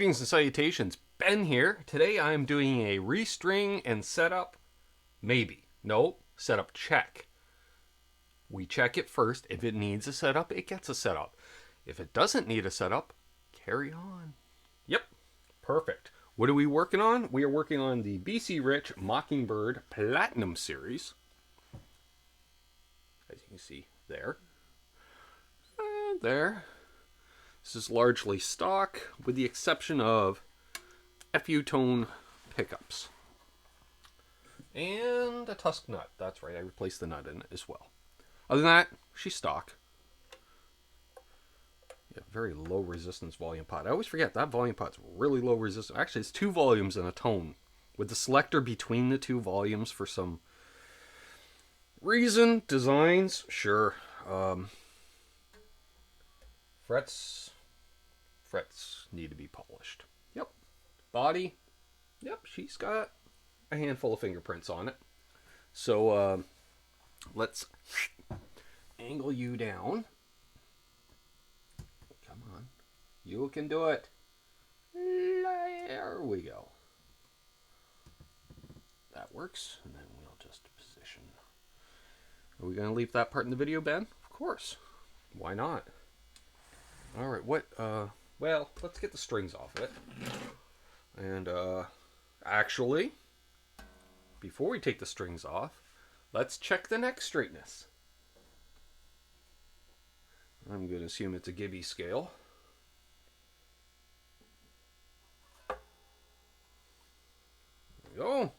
Greetings and salutations, Ben here. Today I'm doing a restring and setup, maybe. No, setup check. We check it first. If it needs a setup, it gets a setup. If it doesn't need a setup, carry on. Yep, perfect. What are we working on? We are working on the BC Rich Mockingbird Platinum Series. As you can see there. And there. This is largely stock, with the exception of FU tone pickups. And a tusk nut. That's right, I replaced the nut in it as well. Other than that, she's stock. Yeah, very low resistance volume pot. I always forget that volume pot's really low resistance. Actually, it's 2 volumes and a tone, with the selector between the 2 volumes for some reason. Designs, sure. Frets need to be polished. Yep. Body, yep, she's got a handful of fingerprints on it. So let's angle you down. Come on. You can do it. There we go. That works. And then we'll just position. Are we going to leave that part in the video, Ben? Of course. Why not? All right, well, let's get the strings off of it. And, actually, before we take the strings off, let's check the neck straightness. I'm going to assume it's a Gibby scale. There we go.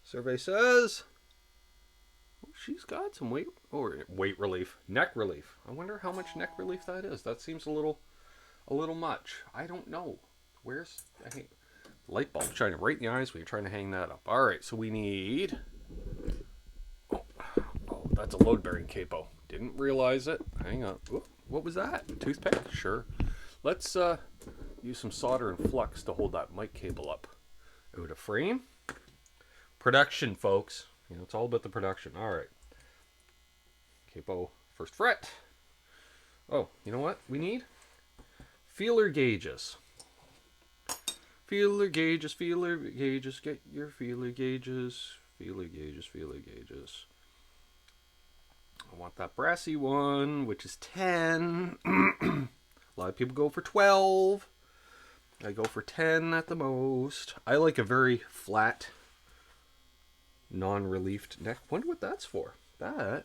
Survey says she's got some weight relief, neck relief. I wonder how much neck relief that is. That seems a little much. I don't know. Where's the light bulb shining right in the eyes when you're trying to hang that up? All right, so we need. Oh, that's a load bearing capo. Didn't realize it. Hang on. Ooh, what was that? Toothpick? Sure. Let's use some solder and flux to hold that mic cable up. Out of frame. Production, folks. You know, it's all about the production. All right. Capo, first fret. Oh, you know what we need? Feeler gauges. Feeler gauges, feeler gauges. Get your feeler gauges. Feeler gauges, feeler gauges. I want that brassy one, which is 10. A lot of people go for 12. I go for 10 at the most. I like a very flat, non-reliefed neck. Wonder what that's for. That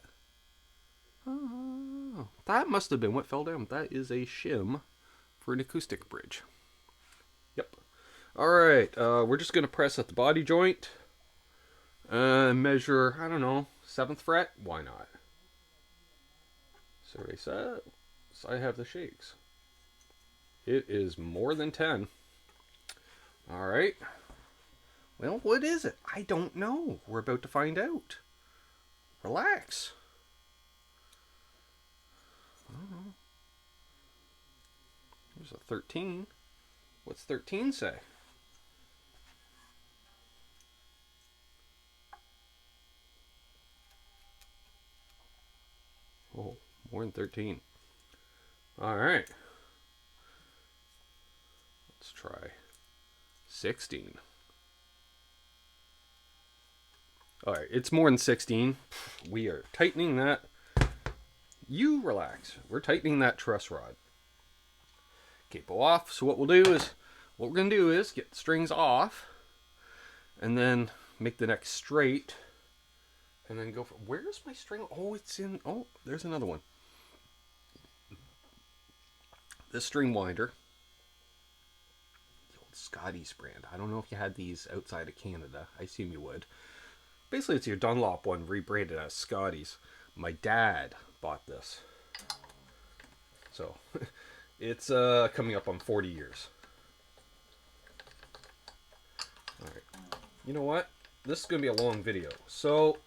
must have been what fell down. That is a shim for an acoustic bridge. Yep. Alright, we're just going to press at the body joint. Measure, I don't know, 7th fret? Why not? Survey says I have the shakes. It is more than 10. Alright. Well, what is it? I don't know. We're about to find out. Relax. I don't know. There's a 13. What's 13 say? Oh, more than 13. All right. Let's try 16. All right, it's more than 16. We are tightening that. You relax. We're tightening that truss rod. Capo off. So what we're going to do is get the strings off and then make the neck straight and then go for, where's my string? Oh, it's in, oh, there's another one. This string winder, the old Scotty's brand. I don't know if you had these outside of Canada. I assume you would. Basically, it's your Dunlop one rebranded as Scotty's. My dad bought this. So, it's coming up on 40 years. Alright. You know what? This is going to be a long video. So,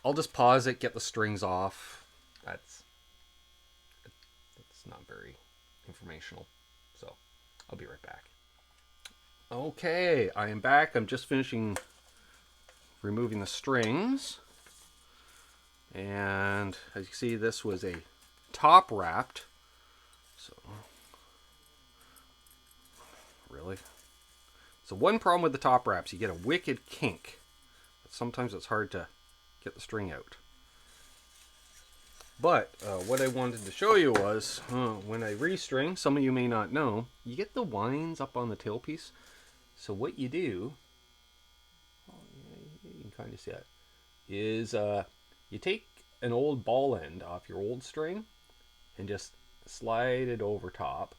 I'll just pause it, get the strings off. That's not very informational. So, I'll be right back. Okay, I am back. I'm just finishing removing the strings. And as you can see, this was a top wrapped. So really. So one problem with the top wraps, you get a wicked kink. Sometimes it's hard to get the string out. But what I wanted to show you was, when I restring, some of you may not know, you get the winds up on the tailpiece. So what you do, you can kind of see that, is you take an old ball end off your old string and just slide it over top.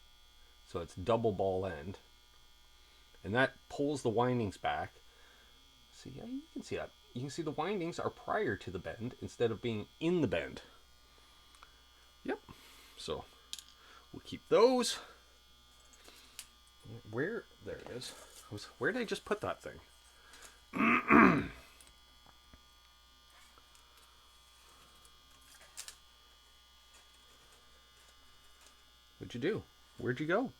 So it's double ball end. And that pulls the windings back. See, yeah, you can see that. You can see the windings are prior to the bend instead of being in the bend. Yep. So we'll keep those. Where? There it is. Where did I just put that thing? What'd you do? Where'd you go?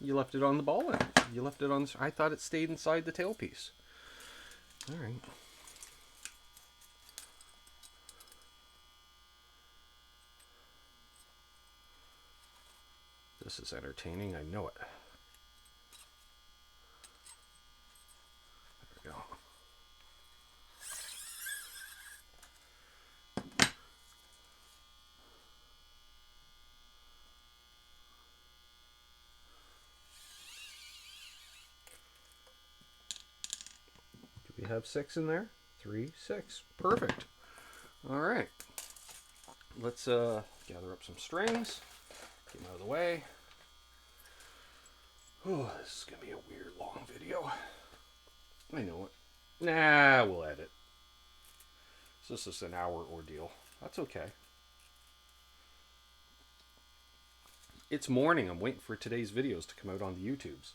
You left it on the ball end. You left it on. I thought it stayed inside the tailpiece. All right. This is entertaining. I know it. There we go. Do we have 6 in there? 3, 6. Perfect. All right. Let's gather up some strings. Get them out of the way. Oh, this is going to be a weird long video. I know it. Nah, we'll edit. So this is an hour ordeal. That's okay. It's morning. I'm waiting for today's videos to come out on the YouTubes.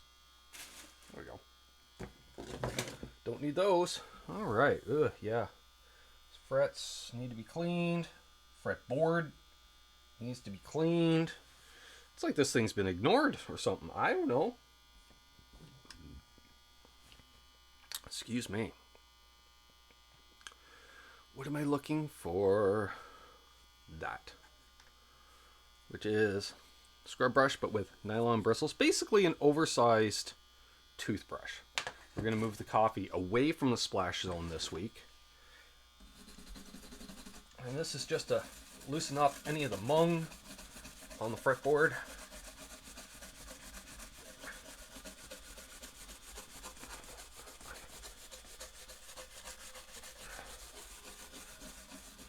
There we go. Don't need those. All right. Ugh, yeah. These frets need to be cleaned. Fretboard needs to be cleaned. It's like this thing's been ignored or something. I don't know. Excuse me. What am I looking for? That. Which is a scrub brush, but with nylon bristles. Basically an oversized toothbrush. We're going to move the coffee away from the splash zone this week. And this is just to loosen up any of the mung on the fretboard.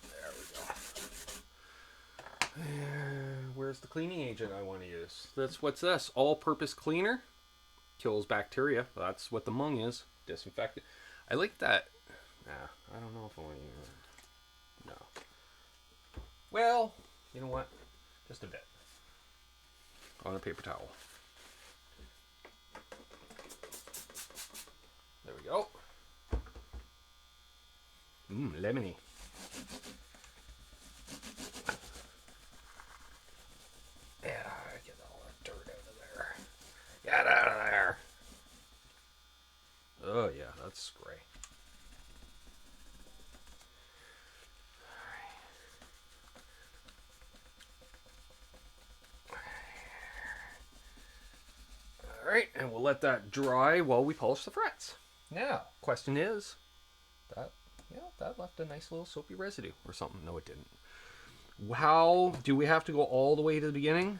There we go. And where's the cleaning agent I want to use? What's this? All-purpose cleaner. Kills bacteria. That's what the mung is. Disinfectant. I like that. Nah, I don't know if I want to use it. No. Well, you know what? Just a bit. On a paper towel. There we go. Lemony. Yeah, get all that dirt out of there. Get out of there. Oh yeah, that's great. Alright, and we'll let that dry while we polish the frets. Now, question is, that left a nice little soapy residue or something. No, it didn't. How do we have to go all the way to the beginning?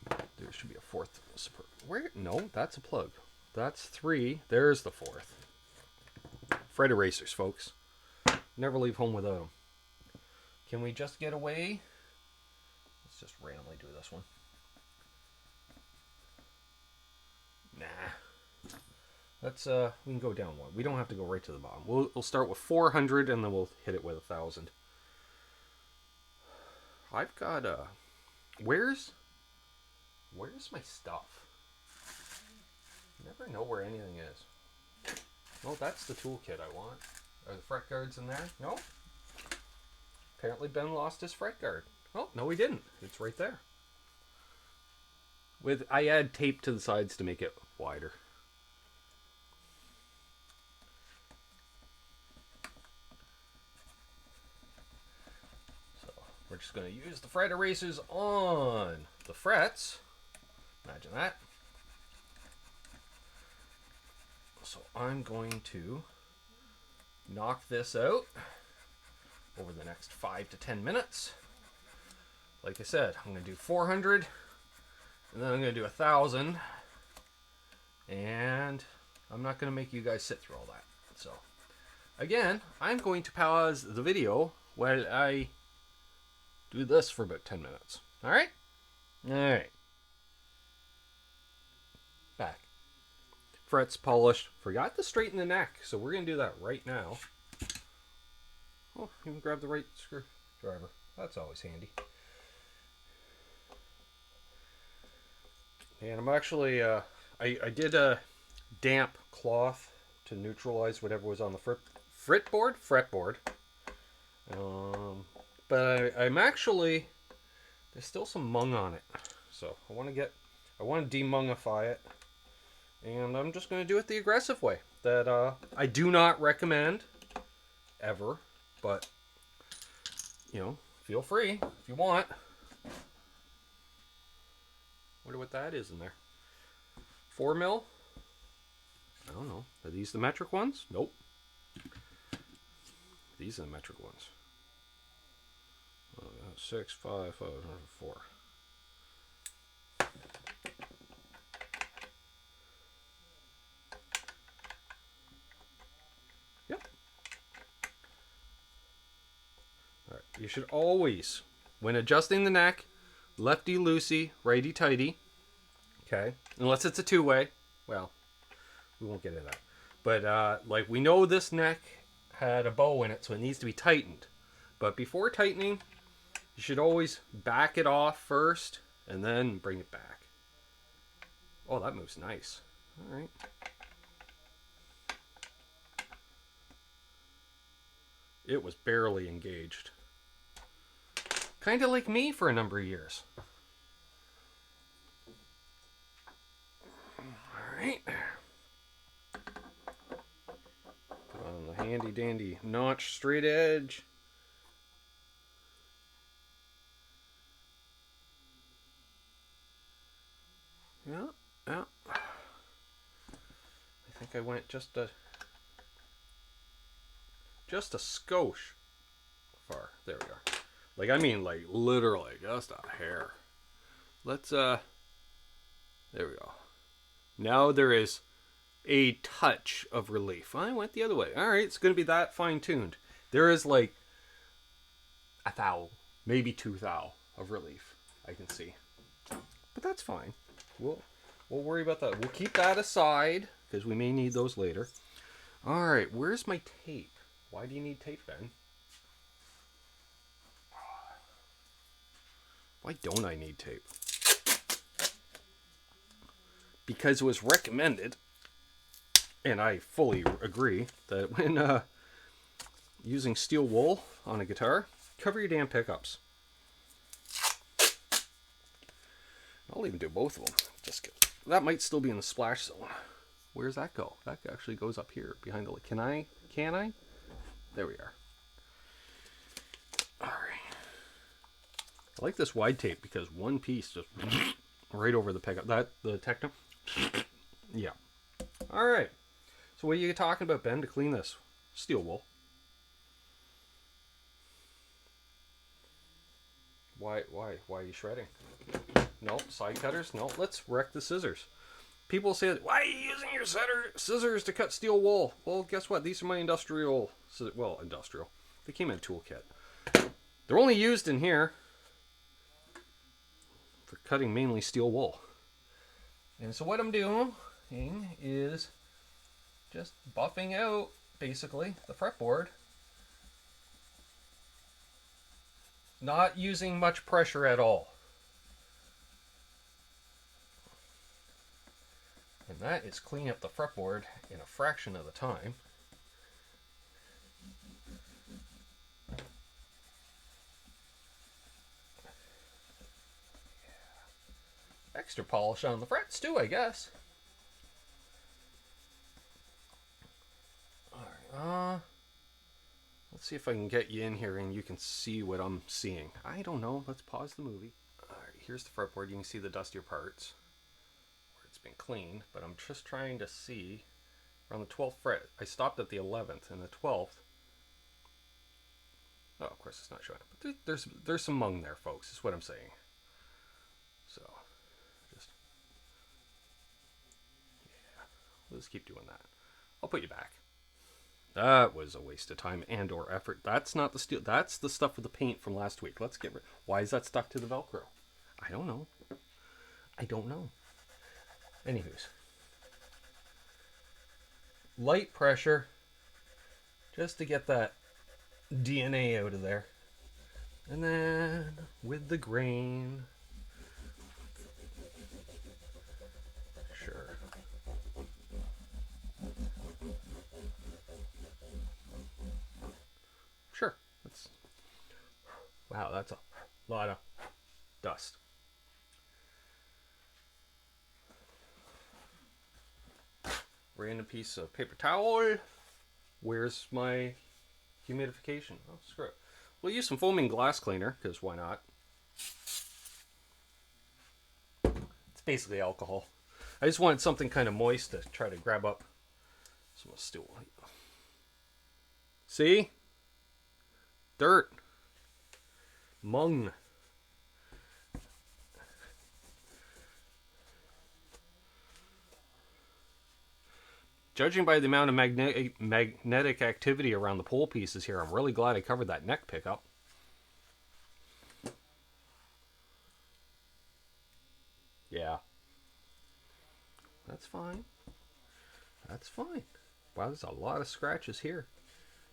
There should be a fourth. Where? No, that's a plug. That's 3. There's the 4th. Fret erasers, folks. Never leave home without them. Can we just get away? Let's just randomly do this one. Nah. Let's we can go down one. We don't have to go right to the bottom. We'll start with 400 and then we'll hit it with 1,000. I've got where's my stuff? Never know where anything is. Oh, that's the toolkit I want. Are the fret guards in there? No. Apparently Ben lost his fret guard. Oh, no he didn't. It's right there. I add tape to the sides to make it wider. So we're just going to use the fret erasers on the frets. Imagine that. So I'm going to knock this out over the next 5 to 10 minutes. Like I said, I'm going to do 400, and then I'm going to do 1,000, and I'm not going to make you guys sit through all that. So, again, I'm going to pause the video while I do this for about 10 minutes. All right? All right. Back. Frets polished. Forgot to straighten the neck, so we're going to do that right now. Oh, even grab the right screwdriver. That's always handy. And I'm actually, I did a damp cloth to neutralize whatever was on the fretboard. But I'm actually, there's still some mung on it. So I want to demungify it. And I'm just going to do it the aggressive way that I do not recommend ever, but you know, feel free if you want. Wonder what that is in there. 4 mil? I don't know. Are these the metric ones? Nope. These are the metric ones. 6, 5, 5, 4. Yep. All right. You should always, when adjusting the neck, lefty loosey, righty tighty. Okay. Unless it's a two-way. Well, we won't get into that. But like we know this neck had a bow in it, so it needs to be tightened. But before tightening, you should always back it off first and then bring it back. Oh, that moves nice. All right. It was barely engaged. Kind of like me for a number of years. Alright. Put on the handy dandy notch straight edge. Yeah. I think I went just a skosh far. There we are. Like, I mean, like, literally, just a hair. Let's, there we go. Now there is a touch of relief. I went the other way. All right, it's going to be that fine-tuned. There is, like, a thou, maybe 2 thou of relief, I can see. But that's fine. We'll worry about that. We'll keep that aside, because we may need those later. All right, where's my tape? Why do you need tape, Ben? Why don't I need tape? Because it was recommended, and I fully agree, that when using steel wool on a guitar, cover your damn pickups. I'll even do both of them. Just kidding. That might still be in the splash zone. Where's that go? That actually goes up here behind the... Can I? There we are. All right. I like this wide tape because one piece just right over the pickup. The Techno. Yeah. All right. So what are you talking about, Ben, to clean this? Steel wool. Why are you shredding? No, side cutters. No, let's wreck the scissors. People say, why are you using your scissors to cut steel wool? Well, guess what? These are my industrial. They came in a toolkit. They're only used in here for cutting mainly steel wool. And so what I'm doing is just buffing out, basically, the fretboard. Not using much pressure at all. And that is cleaning up the fretboard in a fraction of the time. Extra polish on the frets too, I guess. Alright, let's see if I can get you in here and you can see what I'm seeing. I don't know. Let's pause the movie. Alright, here's the fretboard. You can see the dustier parts where it's been cleaned, but I'm just trying to see around the 12th fret. I stopped at the 11th and the 12th. Oh, of course it's not showing up, but there's some mung there, folks. Is what I'm saying. So, just yeah, we'll just keep doing that. I'll put you back. That was a waste of time and or effort. That's not the steel. That's the stuff with the paint from last week. Let's get rid. Why is that stuck to the Velcro? I don't know. I don't know. Anywho's. Light pressure. Just to get that DNA out of there. And then with the grain. Sure. Sure. Wow, that's a lot of dust. Random piece of paper towel. Where's my humidification? Oh, screw it. We'll use some foaming glass cleaner, because why not? It's basically alcohol. I just wanted something kind of moist to try to grab up some steel. See? Dirt. Mung. Judging by the amount of magnetic activity around the pole pieces here, I'm really glad I covered that neck pickup. Yeah. That's fine. That's fine. Wow, there's a lot of scratches here.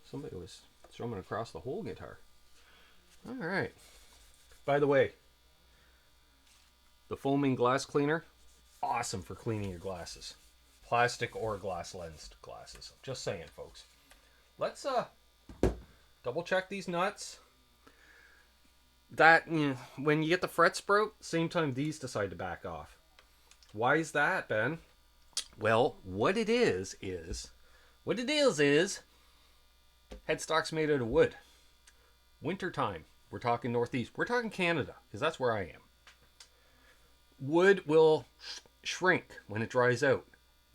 Somebody was strumming across the whole guitar. Alright. By the way, the foaming glass cleaner, awesome for cleaning your glasses. Plastic or glass lensed glasses. Just saying, folks. Let's double check these nuts. That, you know, when you get the fret sprout, same time these decide to back off. Why is that, Ben? Well, what it is headstock's made out of wood. Wintertime. We're talking Northeast. We're talking Canada, because that's where I am. Wood will shrink when it dries out.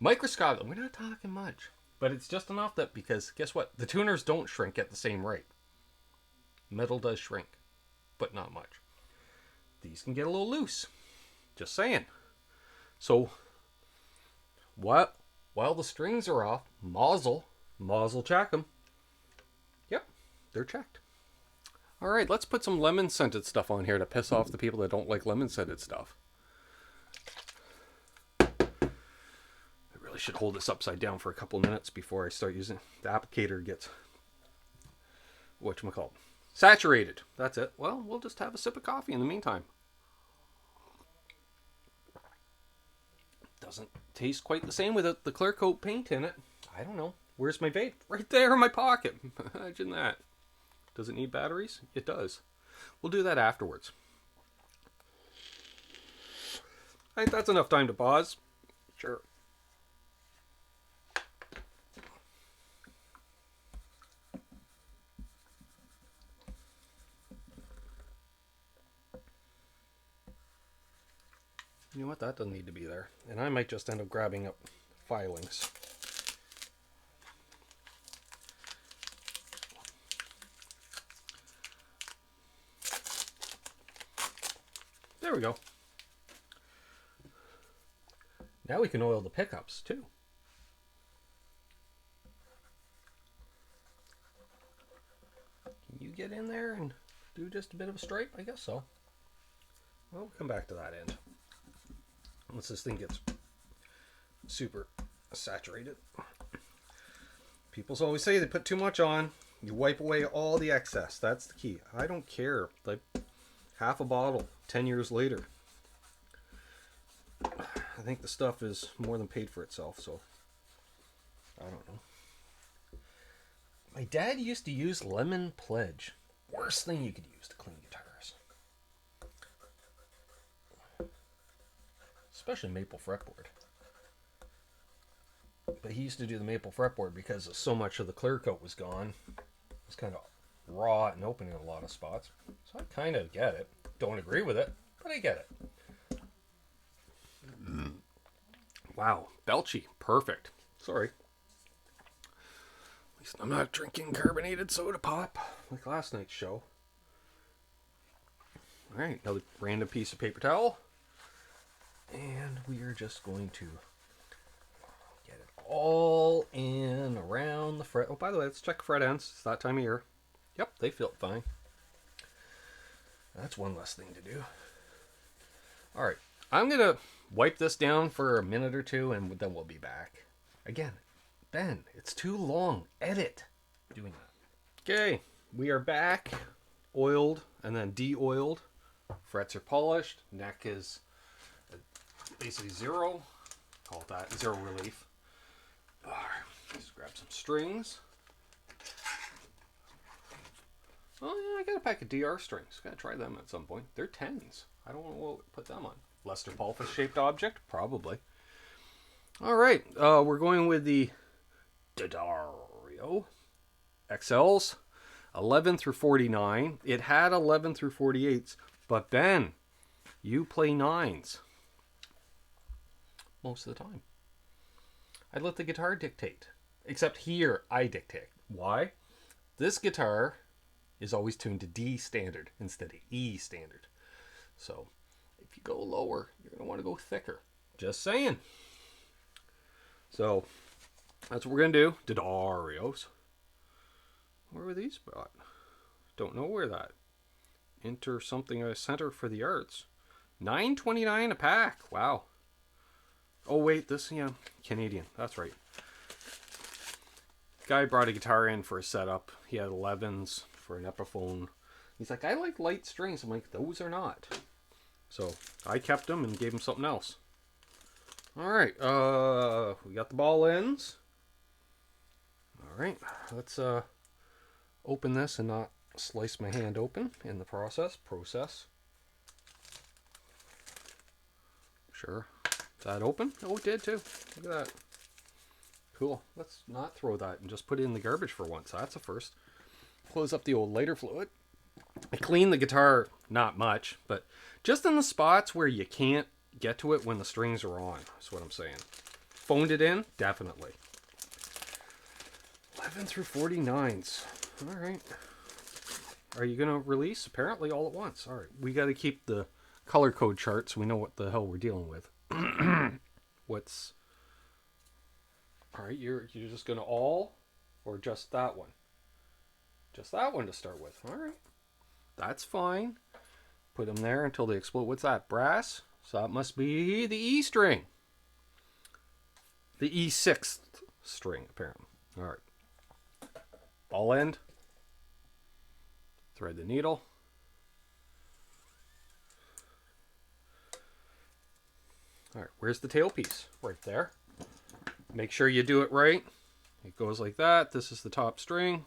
Microscopic, we're not talking much. But it's just enough that, because guess what? The tuners don't shrink at the same rate. Metal does shrink, but not much. These can get a little loose. Just saying. So, while the strings are off, muzzle check them. Yep, they're checked. Alright, let's put some lemon scented stuff on here to piss off the people that don't like lemon scented stuff. I should hold this upside down for a couple minutes before I start using it. The applicator gets whatchamacallit, saturated. That's it. Well, we'll just have a sip of coffee in the meantime. Doesn't taste quite the same without the clear coat paint in it. I don't know. Where's my vape? Right there in my pocket. Imagine that. Does it need batteries? It does. We'll do that afterwards. I think that's enough time to pause. Sure. You know what? That doesn't need to be there. And I might just end up grabbing up filings. There we go. Now we can oil the pickups too. Can you get in there and do just a bit of a stripe? I guess so. Well, we'll come back to that end. Once this thing gets super saturated. People always say they put too much on. You wipe away all the excess. That's the key. I don't care. Like half a bottle 10 years later. I think the stuff is more than paid for itself, so I don't know. My dad used to use lemon pledge. Worst thing you could use to clean guitars. Especially maple fretboard. But he used to do the maple fretboard because so much of the clear coat was gone. It was kind of raw and open in a lot of spots. So I kind of get it. Don't agree with it. but I get it. Wow, belchy, perfect. Sorry. At least I'm not drinking carbonated soda pop like last night's show. All right, another random piece of paper towel. And we are just going to get it all in around the fret. Oh, by the way, let's check fret ends. It's that time of year. Yep, they feel fine. That's one less thing to do. All right, I'm going to wipe this down for a minute or two, and then we'll be back. Again, Ben, it's too long. Edit. Doing that. Okay, we are back. Oiled and then de-oiled. Frets are polished. Neck is basically zero. Call it that. Zero relief. All right, just grab some strings. Oh yeah, I got a pack of DR strings. Gotta try them at some point. They're 10s. I don't want to put them on. Lester Pulphus shaped object? Probably. All right, we're going with the D'Addario XLs, 11 through 49. It had 11 through 48s, but Ben, you play 9s most of the time. I let the guitar dictate, except here I dictate. Why? This guitar is always tuned to D standard instead of E standard. So if you go lower, you're going to want to go thicker. Just saying. So that's what we're going to do. D'Addarios. Where were these brought? Don't know where that. Enter something a Center for the Arts. $9.29 a pack. Wow. Oh wait, this, yeah, Canadian. That's right. Guy brought a guitar in for a setup. He had 11s for an Epiphone. He's like, I like light strings. I'm like, those are not. So I kept them and gave him something else. All right, we got the ball ends. All right, let's open this and not slice my hand open in the process. Sure. Is that open? Oh, it did too. Look at that. Cool. Let's not throw that and just put it in the garbage for once. That's a first. Close up the old lighter fluid. I cleaned the guitar, not much, but just in the spots where you can't get to it when the strings are on. That's what I'm saying. Phoned it in? Definitely. 11 through 49s. All right. Are you going to release? Apparently all at once. All right. We got to keep the color code chart so we know what the hell we're dealing with. What's... All right, you're just going to all, or just that one? Just that one to start with. All right. That's fine. Put them there until they explode. What's that? Brass? So that must be the E string. The E6th string, apparently. All right. Ball end. Thread the needle. All right, where's the tailpiece? Right there. Make sure you do it right. It goes like that. This is the top string.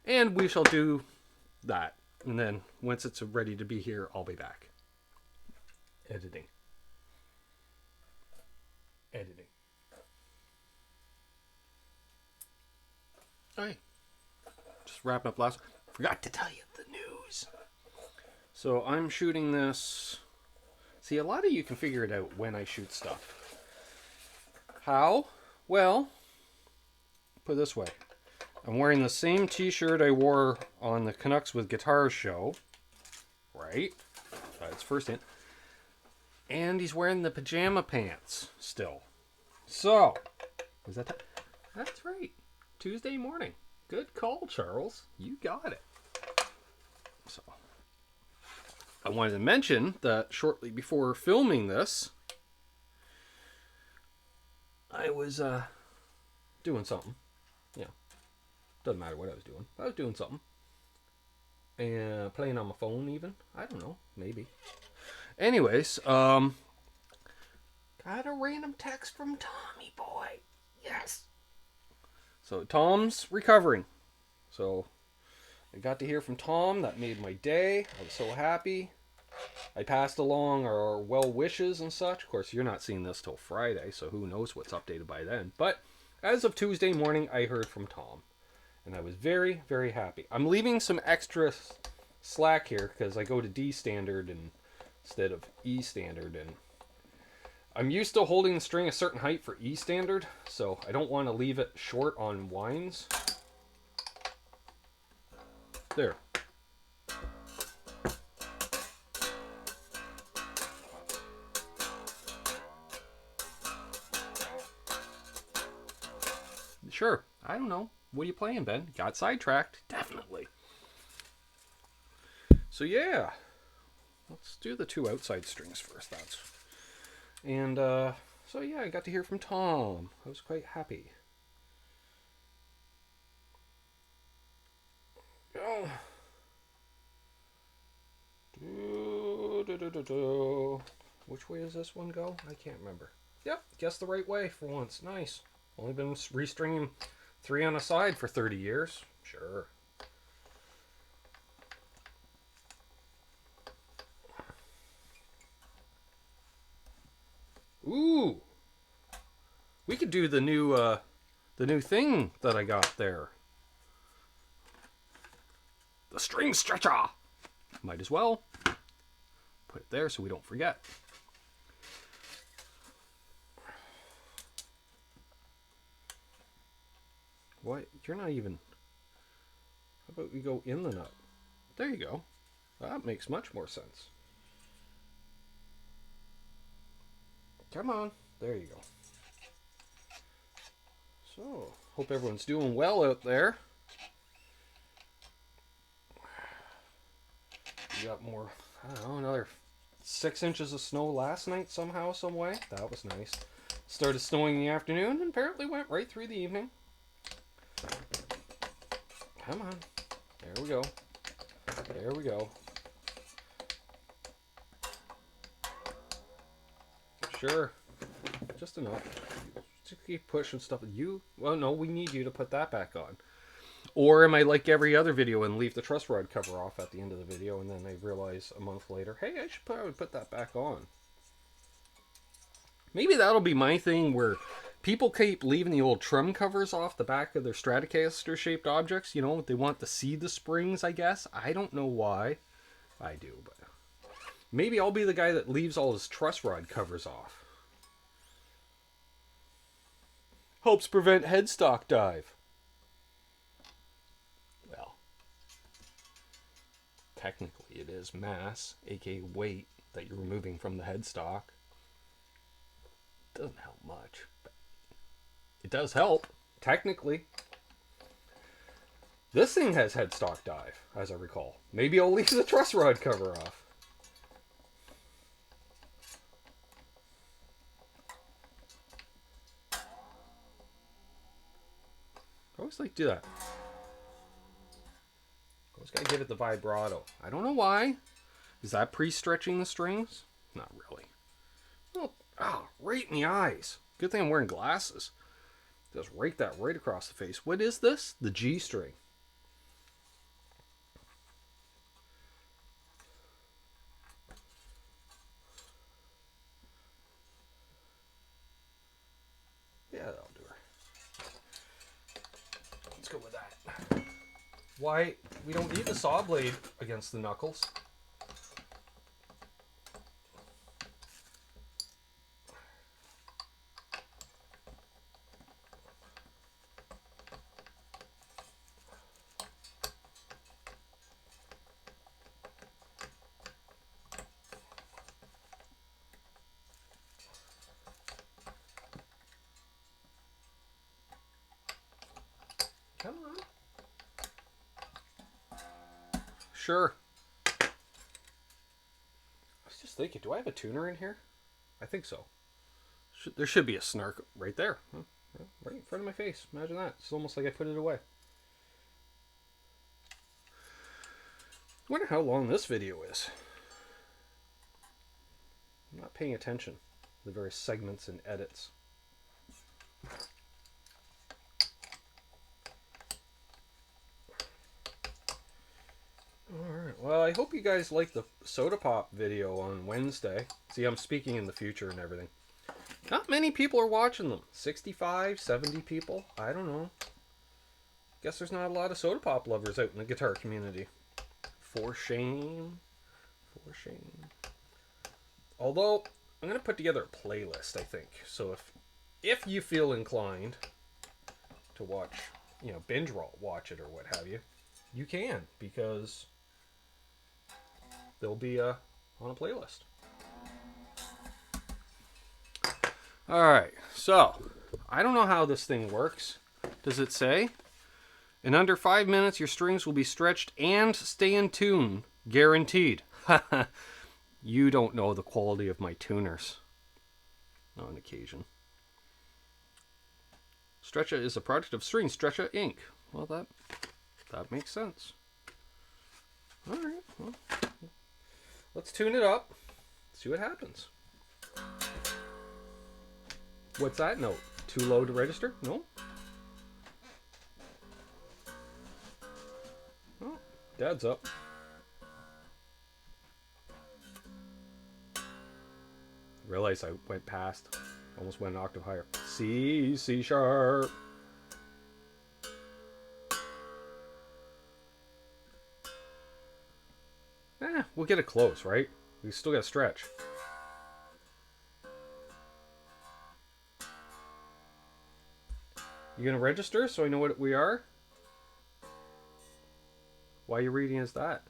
And we shall do that. And then once it's ready to be here, I'll be back. Editing. Alright. Just wrapping up last. Forgot to tell you the news. So I'm shooting this. See, a lot of you can figure it out when I shoot stuff. How? Well, put it this way. I'm wearing the same t-shirt I wore on the Canucks with Guitars show. Right? That's first in. And he's wearing the pajama pants still. So, is that that's right. Tuesday morning. Good call, Charles. You got it. So, I wanted to mention that shortly before filming this, I was doing something. Yeah. Doesn't matter what I was doing. I was doing something. And playing on my phone even. I don't know. Maybe. Anyways, got a random text from Tommy boy. Yes. So Tom's recovering. So I got to hear from Tom. That made my day. I was so happy. I passed along our well wishes and such. Of course, you're not seeing this till Friday, so who knows what's updated by then. But as of Tuesday morning, I heard from Tom. And I was very, very happy. I'm leaving some extra slack here because I go to D standard instead of E standard, and I'm used to holding the string a certain height for E standard, so I don't want to leave it short on winds. There. Sure. I don't know. What are you playing, Ben? Got sidetracked. Definitely. So yeah. Let's do the two outside strings first. And so yeah, I got to hear from Tom. I was quite happy. Which way does this one go? I can't remember. Yep, guess the right way for once. Nice. Only been restringing 3 on a side for 30 years. Sure. Ooh. We could do the new thing that I got there. The string stretcher. Might as well put it there so we don't forget. What? You're not even... How about we go in the nut? There you go. That makes much more sense. Come on. There you go. So, hope everyone's doing well out there. We got more, I don't know, another 6 inches of snow last night somehow, some way. That was nice. Started snowing in the afternoon and apparently went right through the evening. Come on. There we go. There we go. Sure. Just enough. Just keep pushing stuff. Well, no, we need you to put that back on. Or am I like every other video and leave the truss rod cover off at the end of the video and then I realize a month later, hey, I should probably put that back on. Maybe that'll be my thing where people keep leaving the old trim covers off the back of their Stratocaster shaped objects. You know, they want to see the springs, I guess. I don't know why. I do, but maybe I'll be the guy that leaves all his truss rod covers off. Helps prevent headstock dive. Well, technically it is mass, aka weight, that you're removing from the headstock. Doesn't help much, but it does help, technically. This thing has headstock dive, as I recall. Maybe I'll leave the truss rod cover off. I always like to do that. Always gotta give it the vibrato. I don't know why. Is that pre-stretching the strings? Not really. Well, right in the eyes. Good thing I'm wearing glasses. Just rake that right across the face. What is this? The G string. Yeah, that'll do her. Let's go with that. Why? We don't need the saw blade against the knuckles. Come on. Sure. I was just thinking, do I have a tuner in here? I think so. There should be a snark right there. Right in front of my face. Imagine that. It's almost like I put it away. I wonder how long this video is. I'm not paying attention to the various segments and edits. Alright, well, I hope you guys liked the Soda Pop video on Wednesday. See, I'm speaking in the future and everything. Not many people are watching them. 65, 70 people? I don't know. Guess there's not a lot of Soda Pop lovers out in the guitar community. For shame. For shame. Although, I'm going to put together a playlist, I think. So if you feel inclined to watch, you know, binge watch it or what have you, you can, because they'll be on a playlist. Alright, so I don't know how this thing works. Does it say? In under 5 minutes, your strings will be stretched and stay in tune. Guaranteed. You don't know the quality of my tuners. On occasion. Stretcha is a product of String Stretcha Inc. Well, that makes sense. Alright, well, let's tune it up. See what happens. What's that note? Too low to register? No? Oh, Dad's up. Realize I went past. Almost went an octave higher. C sharp. We'll get it close, right? We still got to stretch. You gonna register so I know what we are? Why are you reading as that?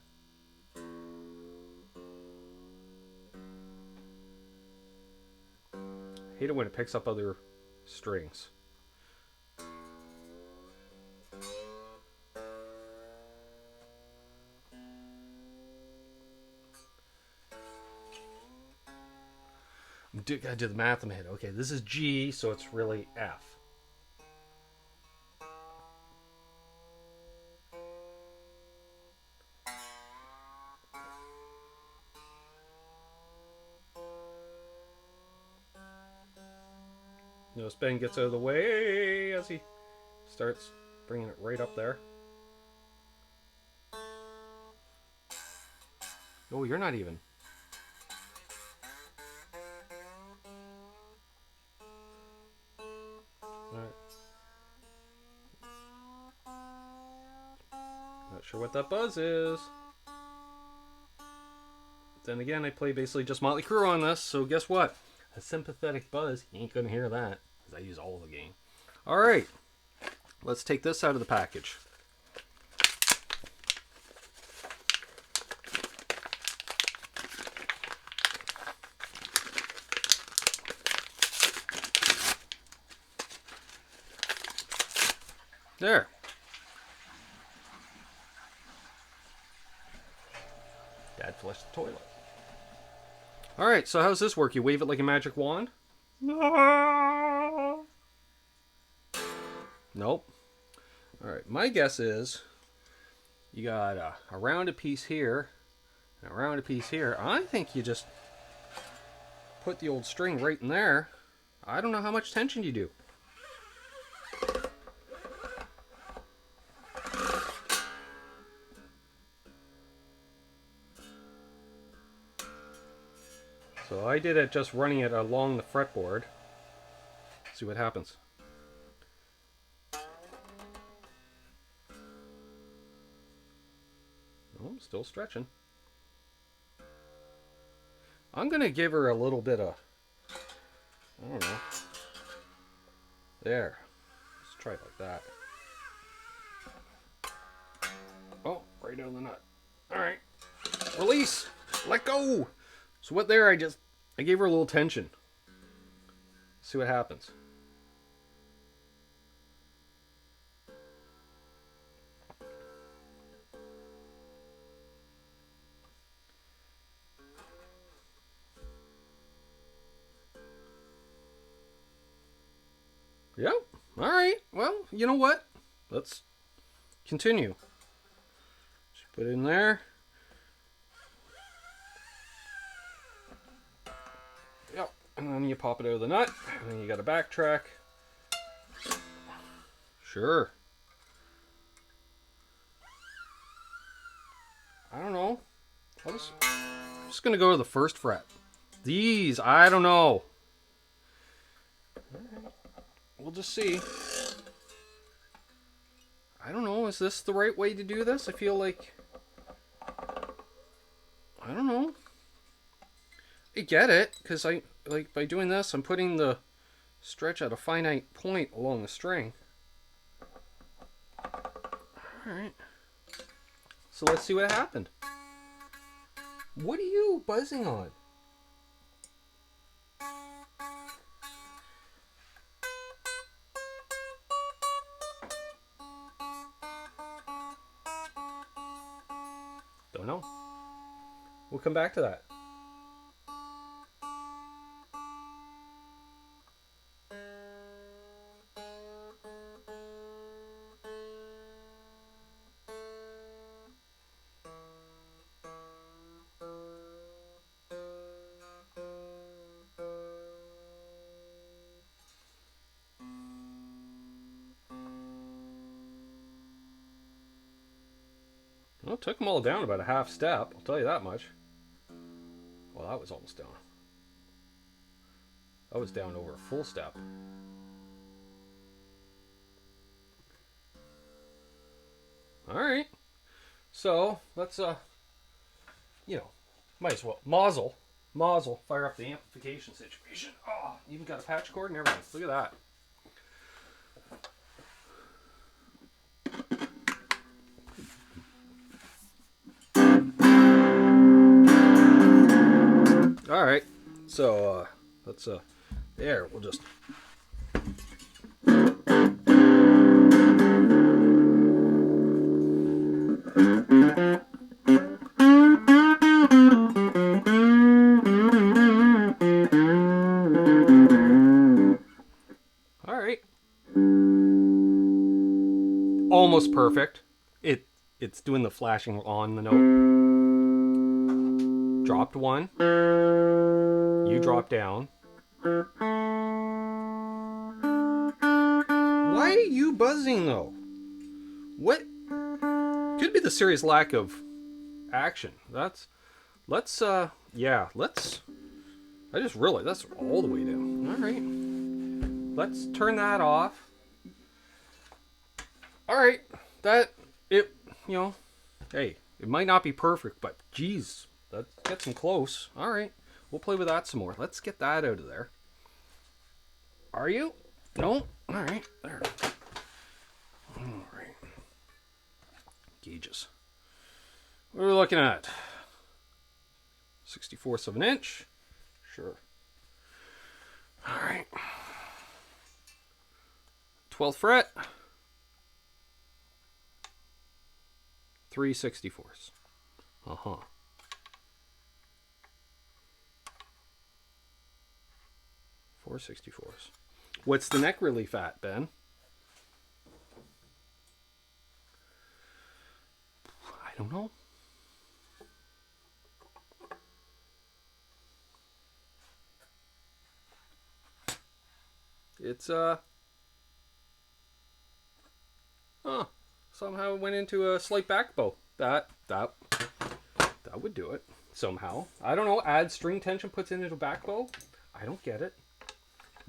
Hate it when it picks up other strings. I did the math in my head. Okay, this is G, so it's really F. Notice Ben gets out of the way as he starts bringing it right up there. Oh, you're not even. Alright. Not sure what that buzz is. Then again, I play basically just Motley Crue on this, so guess what? A sympathetic buzz, you ain't gonna hear that, because I use all the gain. Alright, let's take this out of the package. There. Dad flushed the toilet. Alright, so how's this work? You wave it like a magic wand? No. Nope. Alright, my guess is you got a rounded piece here and a rounded piece here. I think you just put the old string right in there. I don't know how much tension you do. So I did it just running it along the fretboard. See what happens. Oh, still stretching. I'm going to give her a little bit of, I don't know. There. Let's try it like that. Oh, right out of the nut. Alright. Release! Let go! So what there, I gave her a little tension. See what happens. Yep. Alright. Well, you know what? Let's continue. Just put it in there. Yep. And then you pop it out of the nut. And then you got to backtrack. Sure. I don't know. I'm just going to go to the first fret. These, I don't know. We'll just see. I don't know, is this the right way to do this? I feel like I don't know. I get it, because I, like, by doing this, I'm putting the stretch at a finite point along the string. Alright. So let's see what happened. What are you buzzing on? Don't know. We'll come back to that. Well, it took them all down about a half step, I'll tell you that much. Well, that was almost down. That was down over a full step. Alright. So, let's, you know, might as well. Mazel. Fire up the amplification situation. Oh, even got a patch cord and everything. Look at that. Alright. So, let's, there, we'll just... Almost perfect. It's doing the flashing on the note. Dropped one. You drop down. Why are you buzzing though? What? Could be the serious lack of action. Let's I just realized that's all the way down. Alright. Let's turn that off. Alright, hey, it might not be perfect, but geez, that gets them close. Alright, we'll play with that some more. Let's get that out of there. Are you? No? Alright, there. Alright. Gauges. What are we looking at? 64ths of an inch? Sure. Alright. 12th fret. 3/64. 4/64. What's the neck relief at, Ben? I don't know. It's somehow it went into a slight back bow. That would do it somehow. I don't know. Add string tension, puts it into a back bow. I don't get it.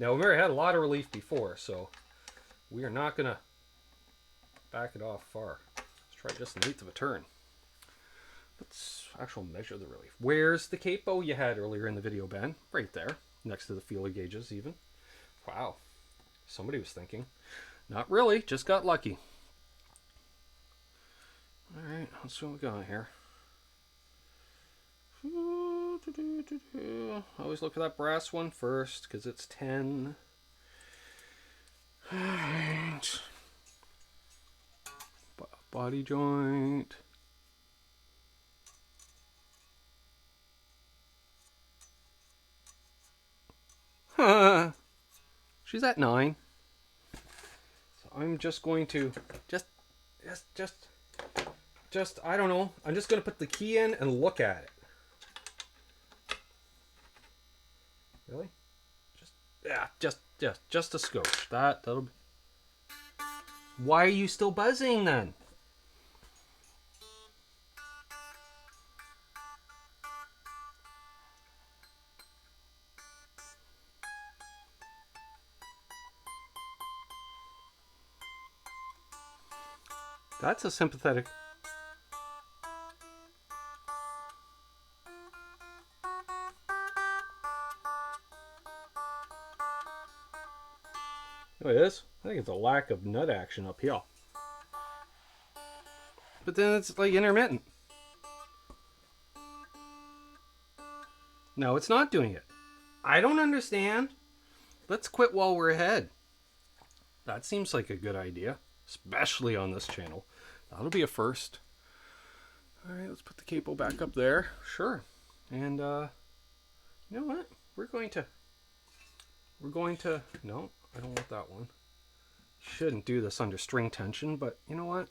Now we've already had a lot of relief before, so we are not gonna back it off far. Let's try just an eighth of a turn. Let's actually measure the relief. Where's the capo you had earlier in the video, Ben? Right there, next to the feeler gauges even. Wow, somebody was thinking. Not really, just got lucky. Alright, let's see what we got here. I always look for that brass one first, because it's 10. Alright. Body joint. She's at 9. So I'm just going to just I don't know. I'm just going to put the key in and look at it. Really? Just a skosh. That'll be... Why are you still buzzing then? That's a sympathetic. Oh, it is? I think it's a lack of nut action up here. But then it's like intermittent. No, it's not doing it. I don't understand. Let's quit while we're ahead. That seems like a good idea, especially on this channel. That'll be a first. All right, let's put the capo back up there. Sure. And you know what? We're going to, no, I don't want that one. Shouldn't do this under string tension, but you know what?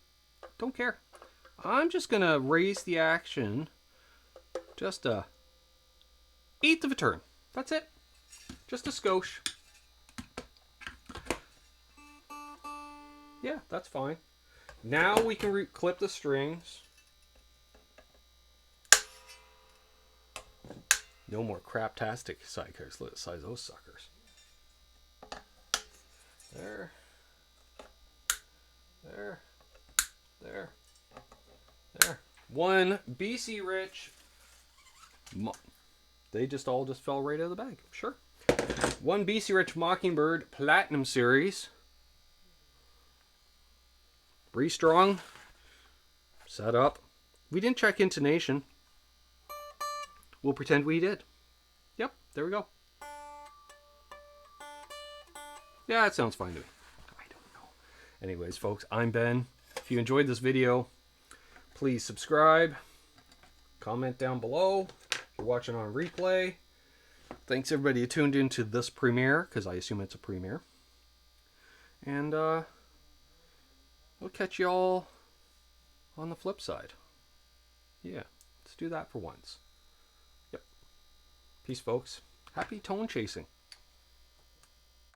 Don't care. I'm just going to raise the action just a eighth of a turn. That's it. Just a skosh. Yeah, that's fine. Now we can clip the strings. No more craptastic sidecars. Let's size those suckers. There. There. There. There. One BC Rich. They all just fell right out of the bag. Sure. One BC Rich Mockingbird Platinum Series. Restrung. Set up. We didn't check intonation. We'll pretend we did. Yep, there we go. Yeah, it sounds fine to me. I don't know. Anyways, folks, I'm Ben. If you enjoyed this video, please subscribe. Comment down below. If you're watching on replay. Thanks everybody who tuned into this premiere, because I assume it's a premiere. And we'll catch y'all on the flip side. Yeah, let's do that for once. Yep. Peace, folks. Happy tone chasing.